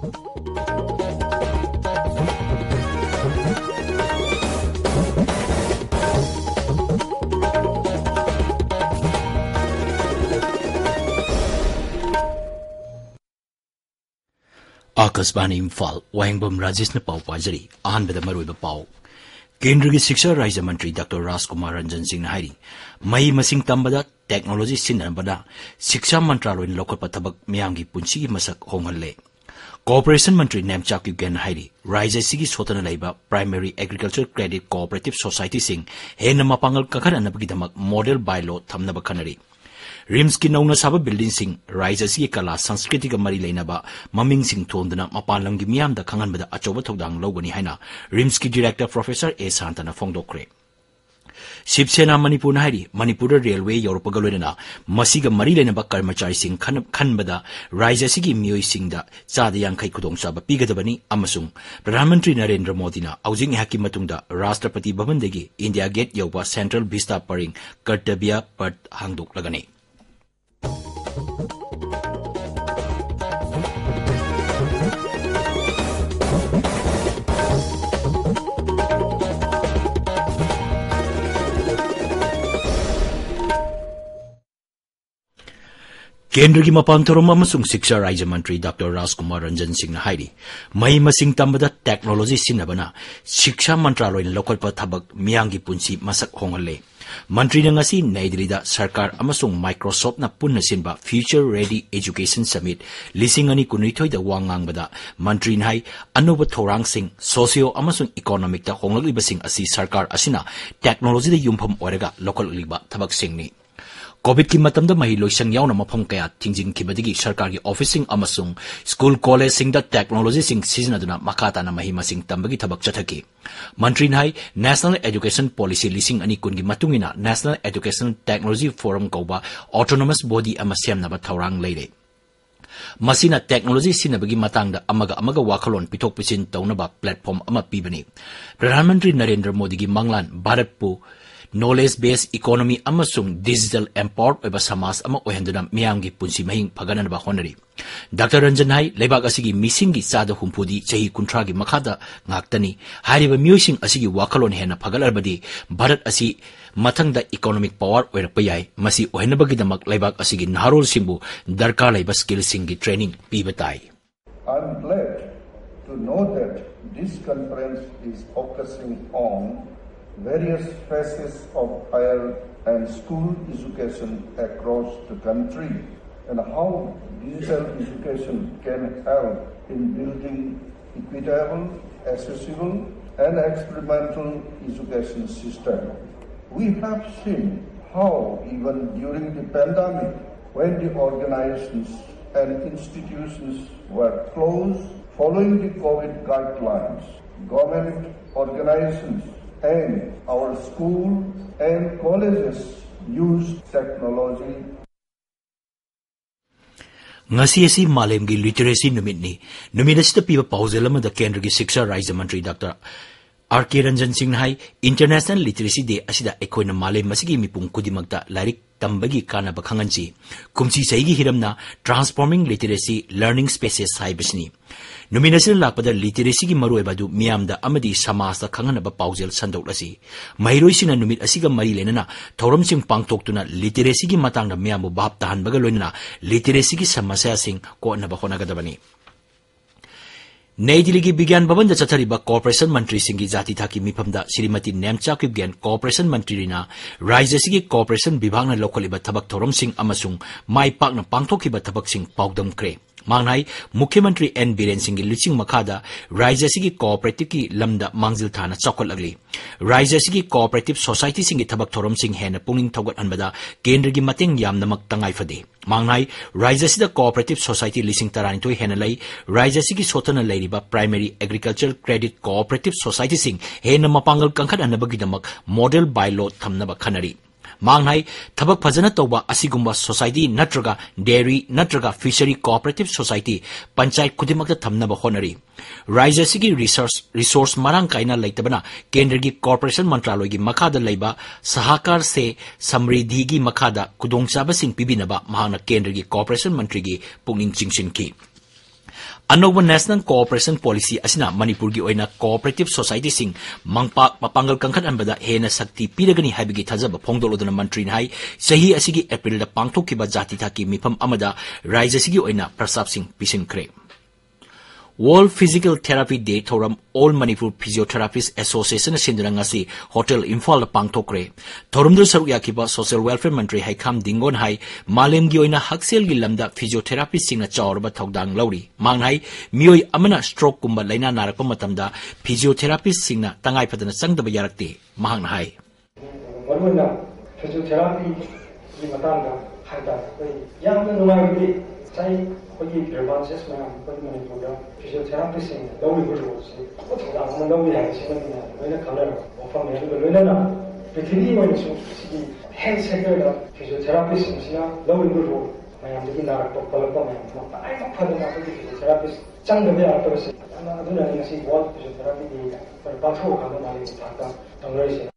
आकाशवाणी इम्फाल वाहेंगबम राजेश ने पाव पाजरी अहनबद मरुब पाव केंद्र की शिक्षा राज्य मंत्री डॉक्टर राजकुमार रंजन सिंह हाई मई मसिंग तंबद टेक्नोलॉजी सिन्नबदा शिक्षा मंत्रालय लौकप थबक मियाम की पुंसी की मसक होंगले कोऑपरेशन मंत्री नेमचाक युगेन हाई राज्य की सोतन लेबा primary agriculture credit cooperative society सिंह हेन मपांगल कखरनबगीदमक मॉडल बायलॉ थमनब खनरी रिम्स की नौना साब बिल्डिंग सिंह राज्य की कला संस्कृति का मरी लेनबा ममिंग सिंह थोंदना मपान की मियाम दा खंगनबदा अचौब थौदांग लौगनी हाइना रिम्स की डायरेक्टर प्रोफेसर ए शांतना फोंदोक्रे शिवसेना मणिपुर हाई मणिपुर रेलवे यूरोपग लोइना मसीग मरी लेनबा कर्मचारी सिंह खनबदा राज्य की मियोई सिंह चाद यांखै खुदोंचाब पीगदबनी अमसुंग प्रधानमंत्री नरेंद्र मोदी औजिंग हाकी मतुंगदा राष्ट्रपति भवन दगी इंडिया गेट यौबा सेंट्रल विस्ता परिंग कर्तव्य पद हांगदोक्लगनी केंद्र की मपान थोरम शिक्षा राज्य मंत्री डॉक्टर राजकुमार रंजन सिंह हाई मई मसिंग तंबद टेक्नोलॉजी सिन्नबना शिक्षा मंत्रालय लौकप थबक मियांगी पुंसी मसक होंगले मंत्री ने नई दिल्ली सरकार माइक्रोसॉफ्ट पुनः सिंबा फ्यूचर रेडी एजुकेशन समिट 2019 वांगांगबद मंत्री हाई अनूब थौरांग सोशियो इकोनॉमिक होंगलिबसिंग सरकार असिना टेक्नोलॉजी यूमफम ओरगा लौकलिब थबकसिंगनी कोविड की मतमद मही लोइसंग याउना मफम कया थिंजिंगखिबदगी सरकार की ऑफिसिंग अमसुंग स्कूल कॉलेज सिंग टेक्नोलॉजी सिंग सिजनदुना मखाताना मही मसिंग तंबगी थबक चथकी मंत्री नाई नेशनल एजुकेशन पॉलिसी 2020 की मतुंगिना नेशनल एजुकेशन टेक्नोलॉजी फोरम कौबा ऑटोनोमस बॉडी अमा सेमनबा थौरांग लेरे मसीना टेक्नोलॉजी सिनबगी मतंगदा अमगा वाखलोन पिथोक पिसिन तौनबा प्लेटफॉर्म अमा पीबनी प्रधानमंत्री नरेंद्र मोदी की मंगलान भारतपु knowledge based economy digital empowered ओइबा समाज ओहेंदुना मियाम की पुंसी महिंग फगननबा होनरी डॉक्टर रंजन हाई लेबाक असिगी मिसिंग की चाद हुंफुदी चही कुंथ्रा की मखादा ngakतनी हारिबा मियोइसिंग असिगी वाखलोन हेना फगलरबदी भारत असी मथंगदा इकोनॉमिक पावर ओइरपा याय मसी ओहेनबगीदमक लेबाक असिगी नारोल सिंबु दरकार लेबा स्किल सिंग की training पीबताई I am glad to know that this conference is focusing on various phases of higher and school education across the country and how digital education can help in building equitable, accessible and experimental education system. We have seen how even during the pandemic, when the organizations and institutions were closed following the COVID guidelines, government organizations and our school and colleges use technology. ngasi asi malem gi literacy numitni numinasta piba pauzelama da kendra gi shiksha राज्य मंत्री doctor RK. Ranjan Singh हाई international literacy day असिदा एकोइना मालेम मसिगी मिपुंग कुदिमक्ता लाइरिक तंबगी काना बखंगनची कुमची सहीगी हिरमना ट्रांसफॉर्मिंग लिटरेसी लर्निंग स्पेसेस हाइबसनी नुमिनेशन लापद लिटरेसी की मरुएबदु मियामदा अमदी समाजदा खंगनब पाउजेल संदोक्लसी महिरोइसिना नुमित असिगा मरी लेनना थौरमसिंग पांगतोक्तुना लिटरेसी की मतांगदा मियामबु बाप ताहनबगा लोइनना लिटरेसी की समस्या सिंग कोनब होनगदबनी नई दिल्ली की विज्ञान भवन चथरीब कॉर्पोरेशन मंत्री सिंह की जाति था की मिफम श्रीमती नेमचाक विज्ञान कॉर्पोरेशन मंत्री राज्य की कॉर्पोरेशन विभाग लौखलिब थबक थौरम सिंह माई पाकना पांगथोखिब थबक सिंह पाउदमख्रे मांगनाई मुख्यमंत्री एन बीरेन सिंह की लुचिंग मखादा राज्य की कोऑपरेटिव की लमदा मांगजिल थाना चौकलगली राज्य की कोऑपरेटिव सोसाइटी सिंह की थबक थौरम सिंह हेन पुनिंग थौगतअनबदा केंद्र की मतेंग यामनमक तंगाइफदे मांगनाई राज्य सिदा कोऑपरेटिव सोसाइटी 12 हेन लई राज्य की सोतन लेरिबा primary agriculture credit cooperative society सिंह हेन मपांगल कंखदअनबगीदमक मॉडल बायलॉ थमनब खनरी मांगनाई थबक फजन तौबा असिगुम्बा सोसाइटी नत्रगा डेयरी नत्रगा फिशरी कोऑपरेटिव सोसाइटी पंचायत खुदिमक थमनब होनरी राज्य की रिसोर्स मरांग कायना लेतबना केंद्र की कॉर्पोरेशन मंत्रालय की मखादा लेबा सहकार से समृद्धि की मखादा खुदोंचाबसिंग पिबिनबा महाना केंद्र की कॉर्पोरेशन मंत्री की पुनिंग चिंगसिन की Anova National Cooperation Policy asina Manipur gi oina cooperative society sing mangpak mapangal kangkhat anbada hena sakti piragani habigi thajaba phongdolodana mantri hai sahi asigi April da pangthokkiba jati thaki mifam amada raija sigi oina prasap sing pisinkre. World Physical Therapy Day thoram All Manipur Physiotherapists Association sinduna ngasi Hotel Imphal pangthokre. Thorumdu saruk yakiba Social Welfare Mantri Haikam Dingon hai malem gi oina haksel gi lamda physiotherapist singna chawrba thogdang lauri. Mangnai mioi amana stroke kumba laina narakpa matamda physiotherapist singna tangai phadana changdaba yarakte mahang hai. Warmuna physiotherapy gi matanga haida yamna nungai sai kogi advances na kogi Manipur physiotherapy sing lawi guru se thoda amna lawi hai se na loina khala offer me loina na prithvi mo su si health sector da physiotherapy sing sina lawi guru mayam de na to palpa me ma ai ma phada na kogi physiotherapy chang de ya to se na aduna ni si world physiotherapy de par patho ka na ni ta tangai se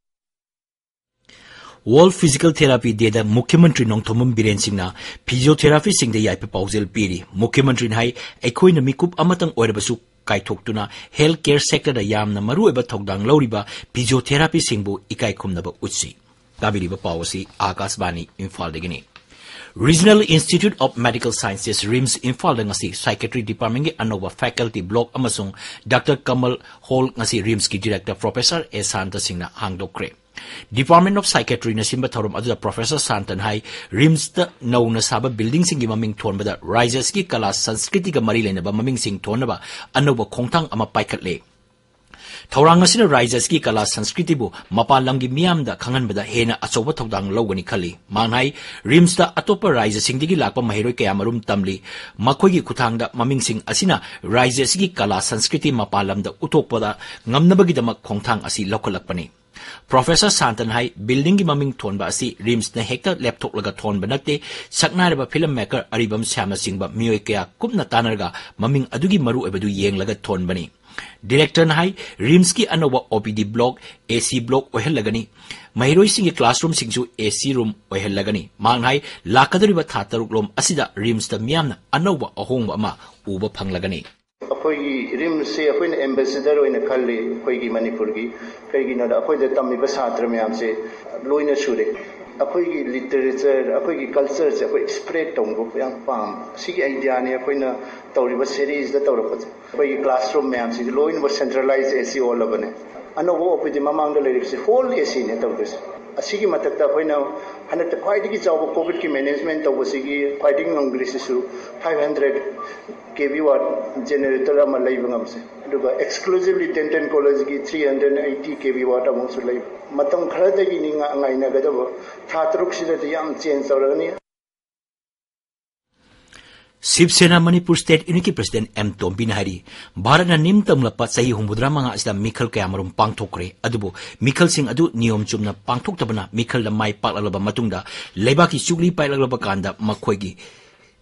World Physical Therapy Day da Mukhyamantri Nongthomam Biren Singna physiotherapy sing da yaipa pausel piri Mukhyamantri hai ekhoina mikup amatang oirabasu kaithoktuna healthcare sector da yamna marueba thogdang lauriba physiotherapy singbu ikai khumnaba utsi tabiriba pawasi Akashvani Imphal degini. Regional Institute of Medical Sciences RIMS Imphal ngasi Psychiatry Department gi anova faculty block amasung Dr. Kamal Hall ngasi RIMS ki director Professor Esanta Singna hangdokre. Department of Psychiatry na simba thorum adula Professor Santan hai RIMS da nauna saba building singi maming thonbada rises ki kala sanskriti ka mari lena ba maming sing thonaba anova khongthang ama paikhatle. Thorang asina rises ki kala sanskriti bu mapalam gi miam da khangan bada hena achoba thodang logani khali manghai RIMS da atopa rises sing digi lakpa mahiroi kaya marum tamli makhoi gi khuthang da maming sing asina rises ki kala sanskriti mapalam da utokpada ngamnabagi damak khongthang asi lokolakpani. Professor Santan hai building gi maming thonba asi RIMS na hekta laptop laga thonba nakte saknareba filmmaker aribam Syama Singba mioi kaya kupna tanarga maming adugi maru ebadu yeng laga thonbani. Director hai RIMS ki anowa OPD block AC block ohelagani mahiroi singi classroom singju AC room ohelagani manghai lakadariba thataruk lom asida RIMS da miamna anowa ahongba ama uba phanglagani. अखोई rim से अखोई ambassador होइना खल्ले अखोई मणिपुर की कईगी ना अखोई तमिब छात्र ma'am से लोइना सुरे अखोई लिटरेचर अखोई कल्चर से अखोई स्प्रेड तौब पाम सिगी आइडिया ने अखोइना तौरिब सीरीज दा तौरपज अखोई क्लासरूम मैम से लोइना सेंट्रलाइज एसी ओलबने अनोबो ओपीडी ममांग लेरिसे होल एसी ने तौरस असिगी मतक अखोइना हनत ख्वाइदगी चाव कोविड की management तौबसिगी ख्वाइदगी नंगरिसु 500 kV watt generator ama laiba ngamse aduga exclusively Denton College gi 380 kV watt amongsu lai matam kharadagi ninga ngaina gadabo thatruk sida yam change tawrani. Shiv Sena Manipur State Unity President M. Tombin Hari Bharat na nimtam lapa sahi humbudra mga isda Mikhal kaya marum pangthokre adubo Mikhal sing adu niyom chumna pangthoktabana Mikhal la mai paklalaba matungda leibaki sugli pailaglaba kanda makhoigi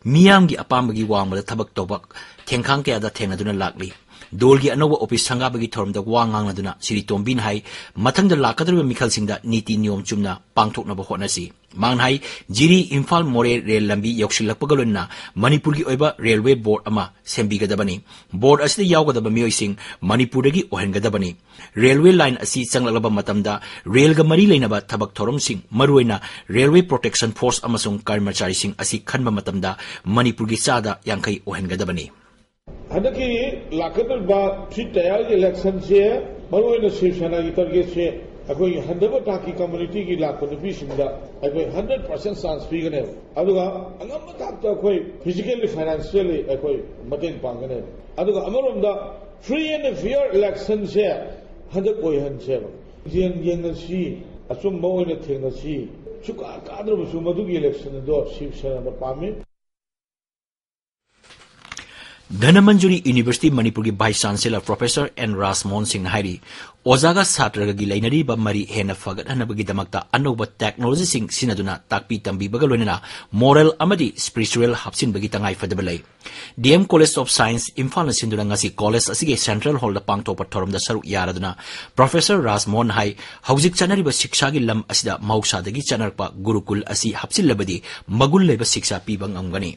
Miyamgi apambagi wangmada thabak tobak thengkhang kaya da thengaduna lakli dolgi anowa office sangabagi thormda wangang naduna Siri Tombin hai mathangda lakadriba Mikhal singda niti niyom chumna pangthoknaba honasi manghai jiri Imphal more rail lambi yokshilakpagalunna Manipur gi oiba railway board ama sembigadabani board asida yawgadaba miyoi sing Manipur gi ohengadabani railway line asi changlaba matamda rail ga mari leinaba thabak thorom sing maruina railway protection force amasung karmachari sing asi khanba matamda Manipur gi sada yankai ohengadabani. Hadaki lakadba tayar election se maruina Shiv Sena gi target se akoi 100% community ki lakon bisinda akoi 100% chance pigane aduga angam thakta akoi physically financially akoi mateng pangane aduga amaronda free and fair election se hadak koi han se yen si asum moine thengna si chuka kadru su madugi election do Shiv Sena da pame. Dhanamanjuri University Manipur ki Vice Chancellor Professor N. Rasmon Singh Hari Ozaga Satraga gi lainari ba mari hena fagat hanabagi damakta anoba technology sing sinaduna takpi tambi bagalonena moral amadi spiritual hapsin bagi tangai fadabalai DM College of Science Imphal sinduna ngasi college asige Central Hall da pangto pathorom da saru yaraduna Professor Rasmon hai haujik chanari ba shiksha gi lam asida mausa dagi chanarpa gurukul asi hapsin labadi magul leba shiksha pi bang amgani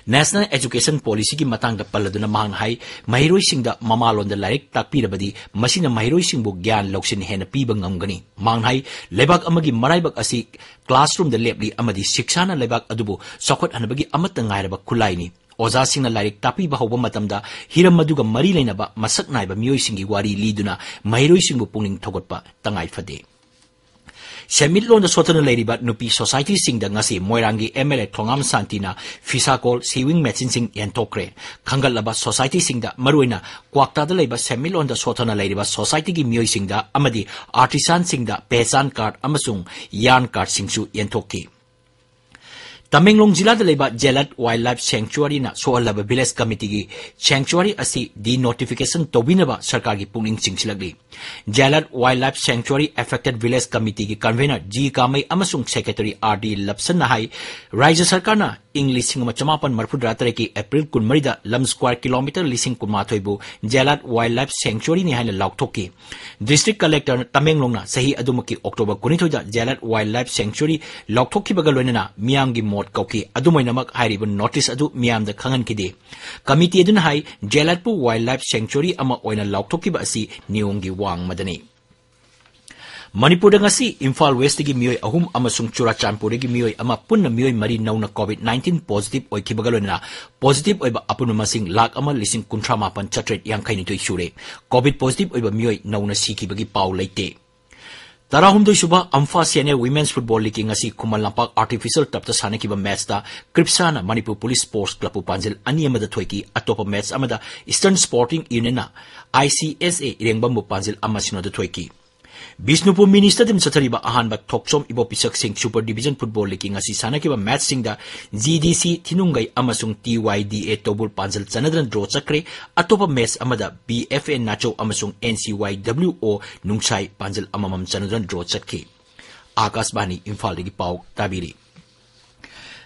National Education Policy ki matang da paladuna mahang hai mahiroi sing da mamalon da laik takpirabadi masina mahiroi sing bu gyan loksin hena piba ngamgani mahang hai lebak amagi maraibak asi classroom da lepli amadi shikshana lebak adubu sokot hanabagi amata ngairaba kulaini Oza sing na laik tapi bahawa matamda hiram maduga mari laina ba masak naiba miyoi singi wari liduna mahiroi sing bu pungning thogot pa tangai fade Semilon da sotana lady nupi society sing da ngasi moirangi MLA Thongam Santina Fisakol sewing machine sing yentokre khangal laba society sing da maruina kwakta da leba semilon da sotana lady society gi miyoi sing da amadi artisan sing da pesan card amasung yarn card sing su yentoki Tamenglong Jila da leba Jelat Wildlife Sanctuary na soalaba village committee gi sanctuary asi di notification tobinaba sarkar gi pungning singsilagli Jelat Wildlife Sanctuary affected village committee gi convener G Kamai amasung secretary RD Lapsan na hai Raja sarkar na English singama chamapan marfudra tare ki April kunmari da lam square kilometer lising kunmathoi bu Jelat Wildlife Sanctuary ni haina lauktoki district collector Tamenglong na sahi adumaki October 19 da Jelat Wildlife Sanctuary lauktoki bagaloina miyangi Kauki adumainamak hairibu notice adu miyam da khangan kide committee adun hai Jelatpu Wildlife Sanctuary ama oina lauktoki ba asi niunggi wang madani Manipur ngasi Imphal West gi miyoi ahum amasung Churachandpur gi miyoi ama punna miyoi mari nauna COVID-19 positive oikibagalona positive oiba apunu masing lak ama lising kuntrama pan chatret yang khaini toi sure COVID positive oiba miyoi nauna siki bagi pau leite Tarahumdoi suba Amfa Senior Women's Football League ngasi Kumal Lampak Artificial Tapta Sanakiba match da Kripsana Manipur Police Sports Club Panjil ani amada thoiki atopa match amada Eastern Sporting Union na ICSA Irengbam Panjil amasino da thoiki Bisnupur Minister dim sathariba ahanba thoksom ibo pisak sing Super Division Football League ngasi sanakiba match sing da GDC Thinungai amasung TYDA Tobul Panjil Chanadran draw chakre atopa match amada BFN Nacho amasung NCYWO Nungsai Panjil amamam Chanadran draw chakki Akashbani Imphal gi pau tabiri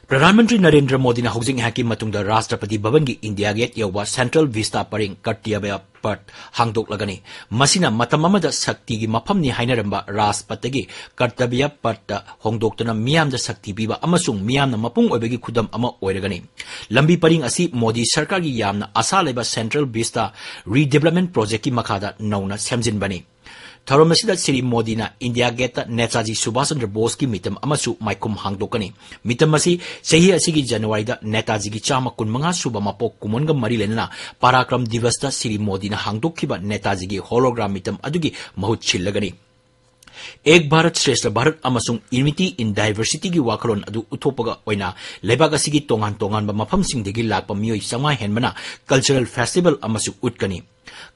Pradhan Mantri Narendra Modi na housing haki matungda Rashtrapati Bhavan gi India Gate yawa Central Vista paring Kartiyaba part hangdok lagani masina matamamada sakti gi maphamni hainaramba Rashtrapati Kartavya part hongdoktuna miyamda sakti biba amasung miyamna mapung oibegi khudam ama oiragani lambi paring asi Modi sarkar gi yamna asa leba Central Vista redevelopment project ki makhada nauna semjin bani Tharomasida Sri Modi na India Gate Netaji Subhash Chandra Bose ki mitam amasu maikum hangdokani mitam masi sahi asigi January da Netaji gi chama kunmanga suba mapok kumonga mari lenna Parakram Divas da Sri Modi na hangdokhiba Netaji gi hologram mitam adugi mahut chillagani Ek Bharat Shrestha Bharat amasung unity in diversity gi wakalon adu uthopaga oina lebak asigi tongan tongan ba mafam sing degi lakpa miyoi sanga henbana cultural festival amasu utkani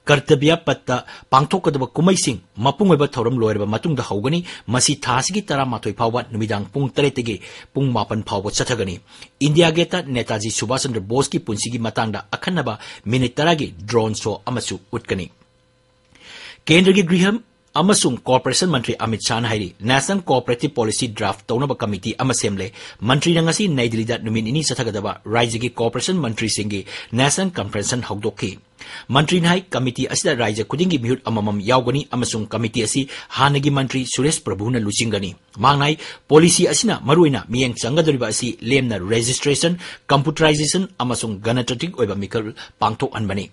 Kartabya patta pangthokadaba kumaising mapung oiba thoram loirba matungda haugani masi thasigi tara mathoi phawba numidang pung 3 tege pung 9 phawba chathagani India Gate Netaji Subhash Chandra Bose ki punsigi matangda akhanaba minute 10 gi drone show amasu utkani Kendra gi griham amasung Corporation Mantri Amit Shah hairi National Cooperative Policy Draft Taunaba Committee amasemle Mantri ngasi Naidilida numin ini sathagadaba Raijagi Corporation Mantri singi National Conference hawdokhi Mantri hai committee asida Raija kudingi mihut amamam yaugani amasung committee asi hanagi Mantri Suresh Prabhuna lusingani mangnai policy asina maruina miyeng changadoriba asi lemna registration computerization amasung ganatratic oiba mikal pangthok anbani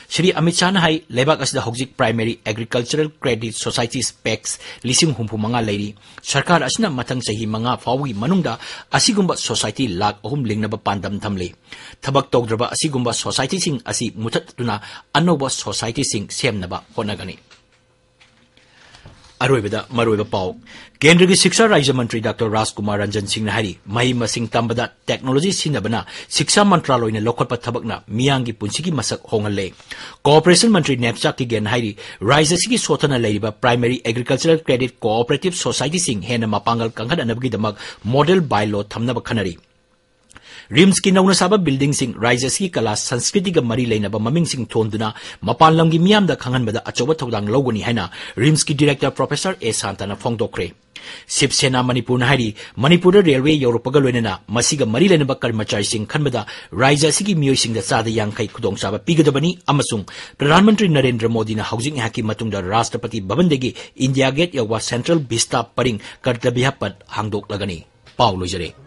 Shri Amit Shah hai lebak asida hojik Primary Agricultural Credit Society Specs lising humpu manga leiri sarkar asina matang sahi manga fawi manungda asigumba society lak ohum lingnaba pandam thamle thabak togdraba asigumba society sing asi mutat tuna Anoba society sing semnaba honagani Aroibada Maroiba Pau Kendra gi Shiksha Raja Mantri Dr. Rajkumar Ranjan Singh Hari Mahi Masing Tambada Technology Sinabana Shiksha Mantraloy na lokotpa thabakna miyangi punsigi masak hongale Cooperation Mantri Nepcha ki gen Hari Raja sigi sotana leiba Primary Agricultural Credit Cooperative Society Sing hena mapangal kanghad anabgi damak model bylaw thamnaba khanari Rims ki nauna saba building sing Rajas ki kala Sanskriti ga mari leinaba maming sing thonduna mapan lamgi miyam da khangan bada achoba thodang logoni haina Rims ki director Professor A Santana Phongdokre Sip Sena Manipur na hari Manipur Railway Europaga loinana masiga mari leinaba karmachari sing khanbada Rajas ki miyoi sing da sada yangkai khudong saba pigadabani amasung Pradhan Mantri Narendra Modi na housing haki matungda Rashtrapati Bhavan degi India Gate yawa Central Vista paring Kartabya pat hangdok lagani Paulo Jare